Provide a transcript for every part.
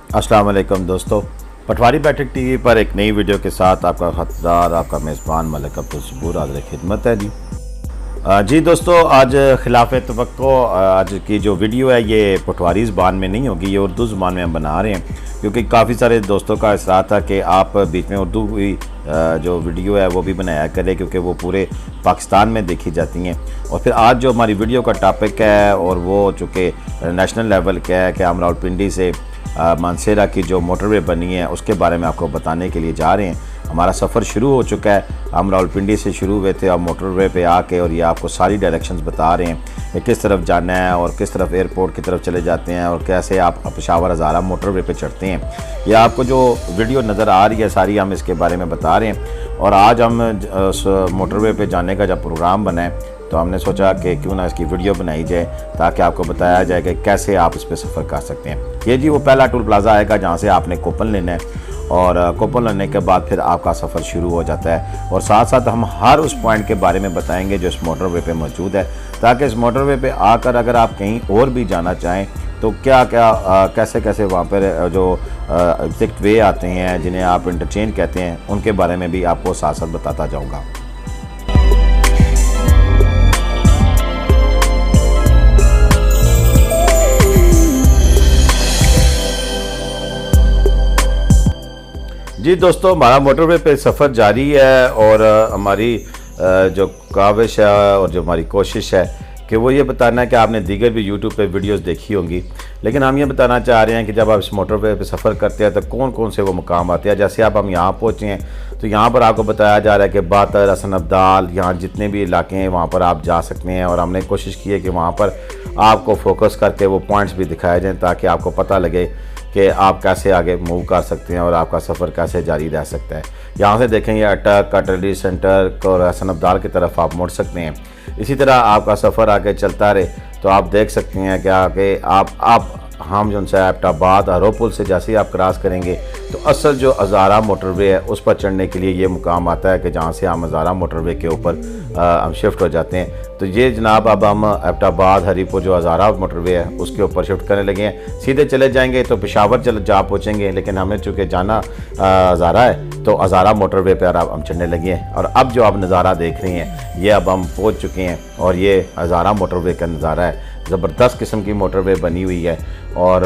अस्सलाम वालेकुम दोस्तों, पटवारी बैठक टीवी पर एक नई वीडियो के साथ आपका खतदार आपका मेज़बान मलिक अब्दुल सबूर हाज़िर खिदमत है जी दोस्तों, आज खिलाफ तवक्को आज की जो वीडियो है ये पटवारी ज़बान में नहीं होगी, ये उर्दू ज़बान में हम बना रहे हैं क्योंकि काफ़ी सारे दोस्तों का इसरार था कि आप बीच में उर्दू की जो वीडियो है वो भी बनाया करें क्योंकि वो पूरे पाकिस्तान में देखी जाती हैं। और फिर आज जो हमारी वीडियो का टॉपिक है और वो चूँकि नेशनल लेवल का है कि हम रावलपिंडी से मानसेरा की जो मोटरवे बनी है उसके बारे में आपको बताने के लिए जा रहे हैं। हमारा सफ़र शुरू हो चुका है, हम रावलपिंडी से शुरू हुए थे, अब मोटरवे पे आके और ये आपको सारी डायरेक्शंस बता रहे हैं कि किस तरफ जाना है और किस तरफ एयरपोर्ट की तरफ चले जाते हैं और कैसे आप पेशावर हज़ारा मोटरवे पे चढ़ते हैं। ये आपको जो वीडियो नज़र आ रही है सारी हम इसके बारे में बता रहे हैं। और आज हम उस मोटरवे पे जाने का जब प्रोग्राम बना है तो हमने सोचा कि क्यों ना इसकी वीडियो बनाई जाए ताकि आपको बताया जाए कि कैसे आप इस पर सफ़र कर सकते हैं। ये जी वो पहला टोल प्लाज़ा आएगा जहाँ से आपने कूपन लेना है और कूपन लेने के बाद फिर आपका सफ़र शुरू हो जाता है। और साथ साथ हम हर उस पॉइंट के बारे में बताएंगे जो इस मोटरवे पे मौजूद है, ताकि इस मोटरवे पे आकर अगर आप कहीं और भी जाना चाहें तो क्या क्या कैसे कैसे वहाँ पर जो एग्जिट वे आते हैं जिन्हें आप इंटरचेंज कहते हैं उनके बारे में भी आपको साथ साथ बताता जाऊँगा। जी दोस्तों, हमारा मोटरवे पे सफ़र जारी है और हमारी जो काविश है और जो हमारी कोशिश है कि वो ये बताना है कि आपने दीगर भी यूट्यूब पे वीडियोस देखी होंगी, लेकिन हम ये बताना चाह रहे हैं कि जब आप इस मोटरवे पे सफ़र करते हैं तो कौन कौन से वो मुकाम आते हैं। जैसे हम यहाँ पहुँचे हैं तो यहाँ पर आपको बताया जा रहा है कि बातर, हसन अब्दाल, यहाँ जितने भी इलाके हैं वहाँ पर आप जा सकते हैं। और हमने कोशिश की है कि वहाँ पर आपको फोकस करके वो पॉइंट्स भी दिखाए जाएँ ताकि आपको पता लगे कि आप कैसे आगे मूव कर सकते हैं और आपका सफ़र कैसे जारी रह सकता है। यहाँ से देखें ये अटक, कटरली सेंटर और हसन अब्दाल की तरफ आप मुड़ सकते हैं। इसी तरह आपका सफ़र आगे चलता रहे तो आप देख सकते हैं कि आगे आप हम जो है एबटाबाद हरोपुल से जैसे ही आप क्रॉस करेंगे तो असल जो हज़ारा मोटरवे है उस पर चढ़ने के लिए ये मुकाम आता है कि जहाँ से हम हज़ारा मोटरवे के ऊपर हम शिफ्ट हो जाते हैं। तो ये जनाब अब हम एबटाबाद हरीपुर जो हज़ारा मोटरवे है उसके ऊपर शिफ्ट करने लगे हैं। सीधे चले जाएंगे तो पेशावर जा पहुँचेंगे, लेकिन हमने चूँकि जाना हज़ारा है तो हज़ारा मोटरवे पर अब हम चढ़ने लगे हैं। और अब जो आप नज़ारा देख रहे हैं ये अब हम पहुँच चुके हैं और ये हज़ारा मोटरवे का नज़ारा है। ज़बरदस्त किस्म की मोटरवे बनी हुई है और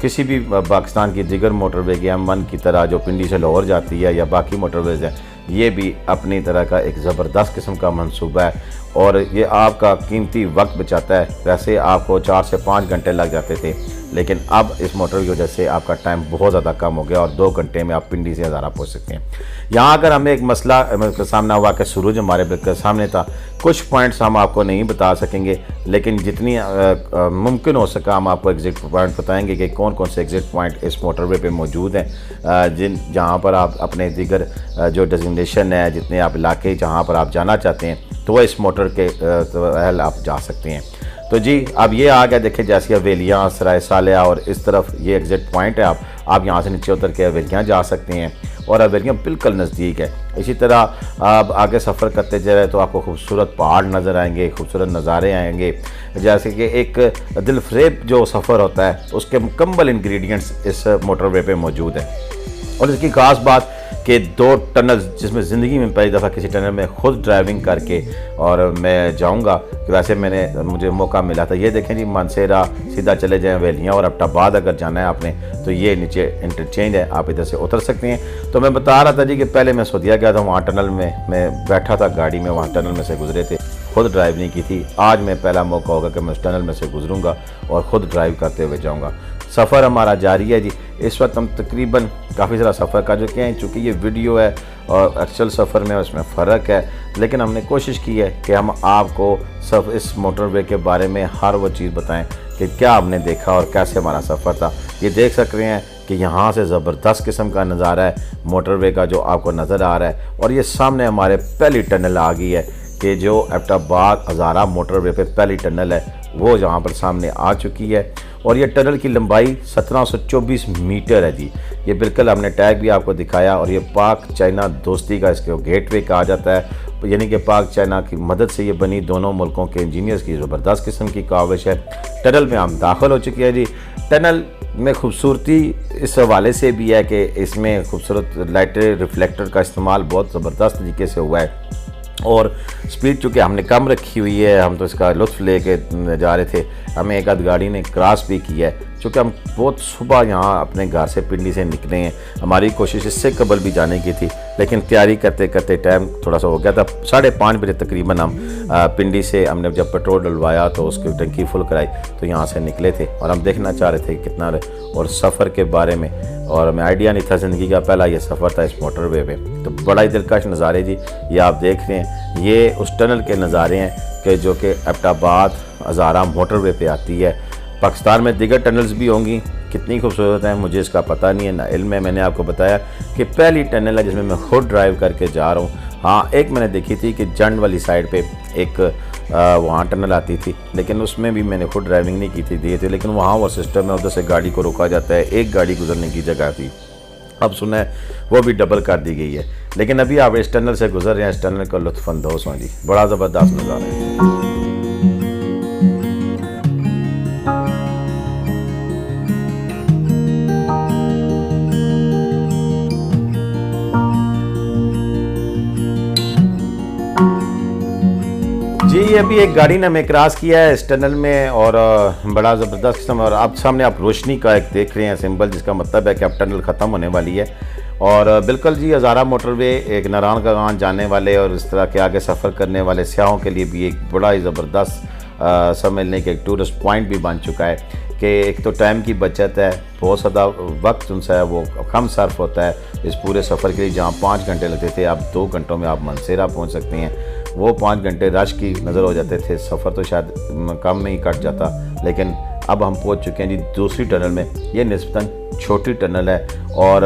किसी भी पाकिस्तान की दिगर मोटरवे की M1 की तरह जो पिंडी से लाहौर जाती है या बाकी मोटरवेज़ हैं, ये भी अपनी तरह का एक ज़बरदस्त किस्म का मंसूबा है और ये आपका कीमती वक्त बचाता है। वैसे आपको 4 से 5 घंटे लग जाते थे, लेकिन अब इस मोटर की वजह से आपका टाइम बहुत ज़्यादा कम हो गया और 2 घंटे में आप पिंडी से हज़ारा पहुँच सकते हैं। यहाँ अगर हमें एक मसला सामना हुआ कि सूरज हमारे बिल्कुल सामने था, कुछ पॉइंट्स हम आपको नहीं बता सकेंगे, लेकिन जितनी मुमकिन हो सका हम आपको एग्जिट पॉइंट बताएंगे कि कौन कौन से एग्जिट पॉइंट इस मोटरवे पे मौजूद हैं जहाँ पर आप अपने दीगर जो डेजिग्नेशन है, जितने आप इलाके जहाँ पर आप जाना चाहते हैं तो वह इस मोटर के तहत आप जा सकते हैं। तो जी अब ये आ गया, देखिए जैसे हवेलियाँ, सराय सालिया और इस तरफ ये एग्जिट पॉइंट है। आप यहाँ से नीचे उतर के हवेलियाँ जा सकते हैं और हवेलियाँ बिल्कुल नज़दीक है। इसी तरह आप आगे सफ़र करते जाए तो आपको खूबसूरत पहाड़ नज़र आएंगे, खूबसूरत नज़ारे आएंगे। जैसे कि एक दिलफरेब जो सफ़र होता है उसके मुकम्मल इंग्रेडिएंट्स इस मोटरवे पे मौजूद है। और इसकी ख़ास बात कि 2 टनल जिसमें ज़िंदगी में पहली दफ़ा किसी टनल में ख़ुद ड्राइविंग करके और मैं जाऊंगा कि वैसे मुझे मौका मिला था। ये देखें जी, मानसेरा सीधा चले जाएं हवेलियाँ और एबटाबाद अगर जाना है आपने तो ये नीचे इंटरचेंज है, आप इधर से उतर सकते हैं। तो मैं बता रहा था जी कि पहले मैं सऊदीया गया था, वहाँ टनल में मैं बैठा था गाड़ी में, वहाँ टनल में से गुजरे थे, खुद ड्राइव नहीं की थी। आज मैं पहला मौका होगा कि मैं उस टनल में से गुजरूँगा और ख़ुद ड्राइव करते हुए जाऊँगा। सफ़र हमारा जारी है जी। इस वक्त हम तकरीबन काफ़ी सारा सफ़र कर चुके हैं। चूँकि ये वीडियो है और एक्चुअल सफ़र में उसमें फ़र्क है, लेकिन हमने कोशिश की है कि हम आपको सब इस मोटरवे के बारे में हर वो चीज़ बताएं कि क्या आपने देखा और कैसे हमारा सफ़र था। ये देख सक रहे हैं कि यहाँ से ज़बरदस्त किस्म का नज़ारा है मोटरवे का जो आपको नज़र आ रहा है। और ये सामने हमारे पहली टनल आ गई है कि जो एबटाबाद हज़ारा मोटरवे पे पहली टनल है वो यहाँ पर सामने आ चुकी है। और ये टनल की लंबाई 1724 मीटर है जी। ये बिल्कुल हमने टैग भी आपको दिखाया। और ये पाक चाइना दोस्ती का इसको गेटवे कहा जाता है, यानी कि पाक चाइना की मदद से ये बनी। दोनों मुल्कों के इंजीनियर्स की ज़बरदस्त किस्म की काविश है। टनल में हम दाखिल हो चुके हैं जी। टनल में खूबसूरती इस हवाले से भी है कि इसमें खूबसूरत लाइटें रिफ्लेक्टर का इस्तेमाल बहुत ज़बरदस्त तरीके से हुआ है और स्पीड चूँकि हमने कम रखी हुई है, हम तो इसका लुत्फ़ लेके जा रहे थे। हमें एक आध गाड़ी ने क्रॉस भी किया है चूँकि हम बहुत सुबह यहाँ अपने घर से पिंडी से निकले हैं। हमारी कोशिश इससे कबल भी जाने की थी, लेकिन तैयारी करते करते टाइम थोड़ा सा हो गया था। 5:30 बजे तकरीबन हम पिंडी से हमने जब पेट्रोल डलवाया तो उसकी टंकी फुल कराई तो यहाँ से निकले थे और हम देखना चाह रहे थे कितना और सफ़र के बारे में, और हमें आइडिया नहीं था, ज़िंदगी का पहला ये सफ़र था इस मोटरवे पे। तो बड़ा ही दिलकश नज़ारे जी ये आप देख रहे हैं, ये उस टनल के नज़ारे हैं कि जो कि एबटाबाद हज़ारा मोटरवे पे आती है। पाकिस्तान में दीगर टनल्स भी होंगी, कितनी खूबसूरत हैं मुझे इसका पता नहीं है, ना इल्म है। मैंने आपको बताया कि पहली टनल है जिसमें मैं खुद ड्राइव करके जा रहा हूँ। हाँ, एक मैंने देखी थी कि जंड वाली साइड पे एक वहाँ टनल आती थी, लेकिन उसमें भी मैंने खुद ड्राइविंग नहीं की थी, दिए थे, लेकिन वहाँ वो सिस्टम है, उधर से गाड़ी को रोका जाता है, एक गाड़ी गुजरने की जगह थी। अब सुना है वो भी डबल कर दी गई है, लेकिन अभी आप इस टनल से गुजर रहे हैं, इस टनल का लुत्फ़अंदोज़ हों जी, बड़ा ज़बरदस्त नज़ारा है। जी अभी एक गाड़ी ने हमें क्रॉस किया है इस टनल में और बड़ा ज़बरदस्त किस्म, और आप सामने आप रोशनी का एक देख रहे हैं सिंबल, जिसका मतलब है कि अब टनल ख़त्म होने वाली है। और बिल्कुल जी हज़ारा मोटरवे एक नारायण का गांव जाने वाले और इस तरह के आगे सफ़र करने वाले सियाहों के लिए भी एक बड़ा ही ज़बरदस्त समझने के एक टूरिस्ट पॉइंट भी बन चुका है कि एक तो टाइम की बचत है, बहुत ज़्यादा वक्त उनसे है वो कम सर्फ होता है इस पूरे सफ़र के लिए। जहाँ 5 घंटे लगते थे आप 2 घंटों में आप मनसेरा पहुँच सकते हैं। वो 5 घंटे रश की नज़र हो जाते थे, सफ़र तो शायद कम में ही कट जाता, लेकिन अब हम पहुंच चुके हैं जी दूसरी टनल में। ये निस्बतन छोटी टनल है और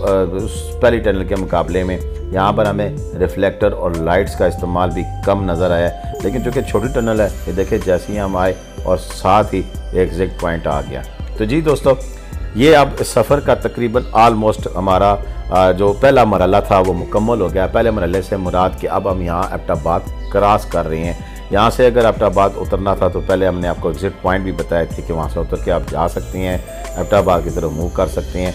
पहली टनल के मुकाबले में यहाँ पर हमें रिफ्लेक्टर और लाइट्स का इस्तेमाल भी कम नज़र आया है, लेकिन चूँकि छोटी टनल है, ये देखिए जैसे ही हम आए और साथ ही एग्जिट पॉइंट आ गया। तो जी दोस्तों, ये अब सफ़र का तकरीबन आलमोस्ट हमारा जो पहला मरहला था वो मुकम्मल हो गया। पहले मरहले से मुराद कि अब हम यहाँ एबटाबाद क्रॉस कर रहे हैं। यहाँ से अगर एबटाबाद उतरना था तो पहले हमने आपको एग्जिट पॉइंट भी बताए थे कि वहाँ से उतर के आप जा सकते हैं, एबटाबाद की तरफ मूव कर सकते हैं।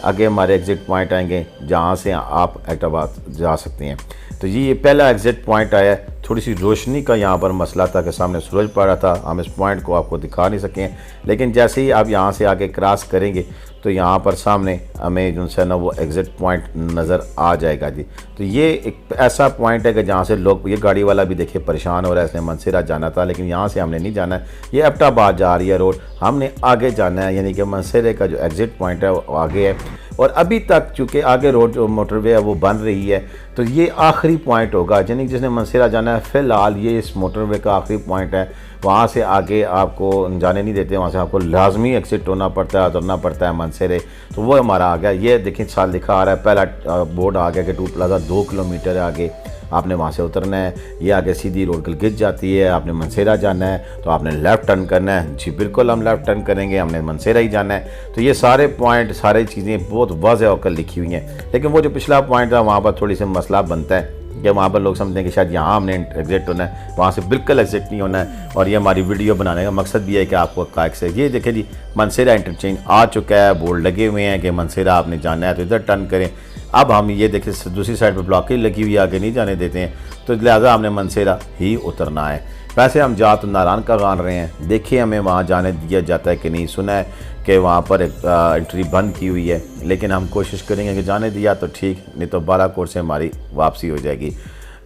आगे हमारे एग्जिट पॉइंट आएंगे जहाँ से आप एबटाबाद जा सकते हैं। तो ये पहला एग्जिट पॉइंट आया। थोड़ी सी रोशनी का यहाँ पर मसला था कि सामने सूरज पड़ रहा था, हम इस पॉइंट को आपको दिखा नहीं सकें, लेकिन जैसे ही आप यहाँ से आगे क्रॉस करेंगे तो यहाँ पर सामने हमें जो है ना वो एग्जिट पॉइंट नज़र आ जाएगा जी। तो ये एक ऐसा पॉइंट है कि जहाँ से लोग, ये गाड़ी वाला भी देखिए परेशान हो रहा है, इसने मनसेरा जाना था लेकिन यहाँ से हमने नहीं जाना है, ये एबटाबाद जा रही है रोड, हमने आगे जाना है, यानी कि मनसेरे का जो एग्जिट पॉइंट है वो आगे है। और अभी तक चूँकि आगे रोड जो मोटरवे है वो बन रही है, तो ये आखिरी पॉइंट होगा, यानी जिसने मनसेरा जाना है फ़िलहाल ये इस मोटरवे का आखिरी पॉइंट है। वहाँ से आगे आपको जाने नहीं देते, वहाँ से आपको लाजमी एग्जिट होना पड़ता है, उतरना पड़ता है मनसेरे। तो वो हमारा आ गया। ये देखिए साल लिखा आ रहा है, पहला बोर्ड आ गया कि टू प्लाजा 2 किलोमीटर है आगे, आपने वहाँ से उतरना है। ये आगे सीधी रोड गिर जाती है, आपने मनसेरा जाना है तो आपने लेफ़्ट टर्न करना है। जी बिल्कुल हम लेफ़्ट टर्न करेंगे, हमने मनसेरा ही जाना है। तो ये सारे पॉइंट, सारी चीज़ें बहुत वाज़ेह होकर लिखी हुई हैं, लेकिन वो जो पिछला पॉइंट था वहाँ पर थोड़ी सी मसला बनता है कि वहाँ पर लोग समझते हैं कि शायद यहाँ हमने एग्जिट होना है, वहाँ से बिल्कुल एग्जिट नहीं होना है। और ये हमारी वीडियो बनाने का मकसद भी है कि आपको कायक से ये देखें जी मनसेरा इंटरचेंज आ चुका है, बोर्ड लगे हुए हैं कि मनसेरा आपने जाना है तो इधर टर्न करें। अब हम ये देखें दूसरी साइड पर ब्लॉकेज लगी हुई, आगे नहीं जाने देते हैं, तो लिहाजा हमने मनसेरा ही उतरना है। वैसे हम जा तो नारायण का गान रहे हैं, देखिए हमें वहाँ जाने दिया जाता है कि नहीं। सुना है कि वहाँ पर एंट्री बंद की हुई है, लेकिन हम कोशिश करेंगे कि जाने दिया तो ठीक, नहीं तो बालाकोट से हमारी वापसी हो जाएगी।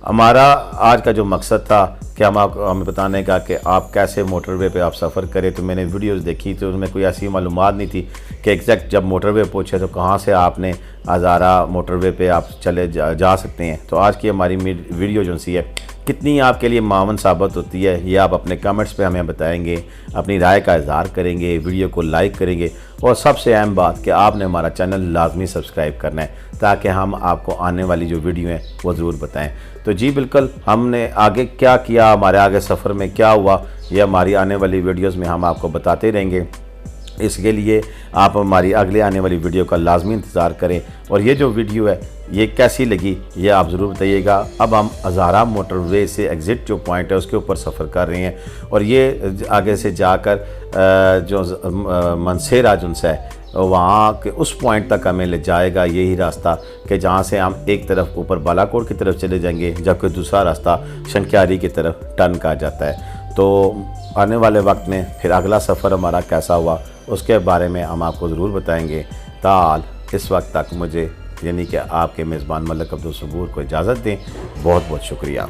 हमारा आज का जो मकसद था कि हमें बताने का कि आप कैसे मोटरवे पे आप सफ़र करें। तो मैंने वीडियोस देखी तो उसमें कोई ऐसी मालूमात नहीं थी कि एग्जैक्ट जब मोटरवे पहुँचे तो कहाँ से आपने हज़ारा मोटरवे पे आप चले जा सकते हैं। तो आज की हमारी वीडियो जो सी है कितनी आपके लिए मावन साबित होती है, ये आप अपने कमेंट्स पे हमें बताएंगे, अपनी राय का इज़हार करेंगे, वीडियो को लाइक करेंगे, और सबसे अहम बात कि आपने हमारा चैनल लाजमी सब्सक्राइब करना है ताकि हम आपको आने वाली जो वीडियो है वो ज़रूर बताएं। तो जी बिल्कुल, हमने आगे क्या किया, हमारे आगे सफ़र में क्या हुआ, ये हमारी आने वाली वीडियोज़ में हम आपको बताते रहेंगे। इसके लिए आप हमारी अगले आने वाली वीडियो का लाजमी इंतज़ार करें। और ये जो वीडियो है ये कैसी लगी ये आप ज़रूर बताइएगा। अब हम हज़ारा मोटरवे से एग्ज़िट जो पॉइंट है उसके ऊपर सफ़र कर रहे हैं और ये आगे से जाकर जो मनसेरा जुनसा है वहाँ के उस पॉइंट तक हमें ले जाएगा यही रास्ता कि जहाँ से हम एक तरफ ऊपर बालाकोट की तरफ चले जाएंगे जबकि दूसरा रास्ता शंक्यारी की तरफ टर्न का जाता है। तो आने वाले वक्त में फिर अगला सफ़र हमारा कैसा हुआ उसके बारे में हम आपको ज़रूर बताएंगे। ताल इस वक्त तक मुझे यानी कि आपके मेज़बान मलिक अब्दुल सबूर को इजाज़त दें। बहुत बहुत शुक्रिया।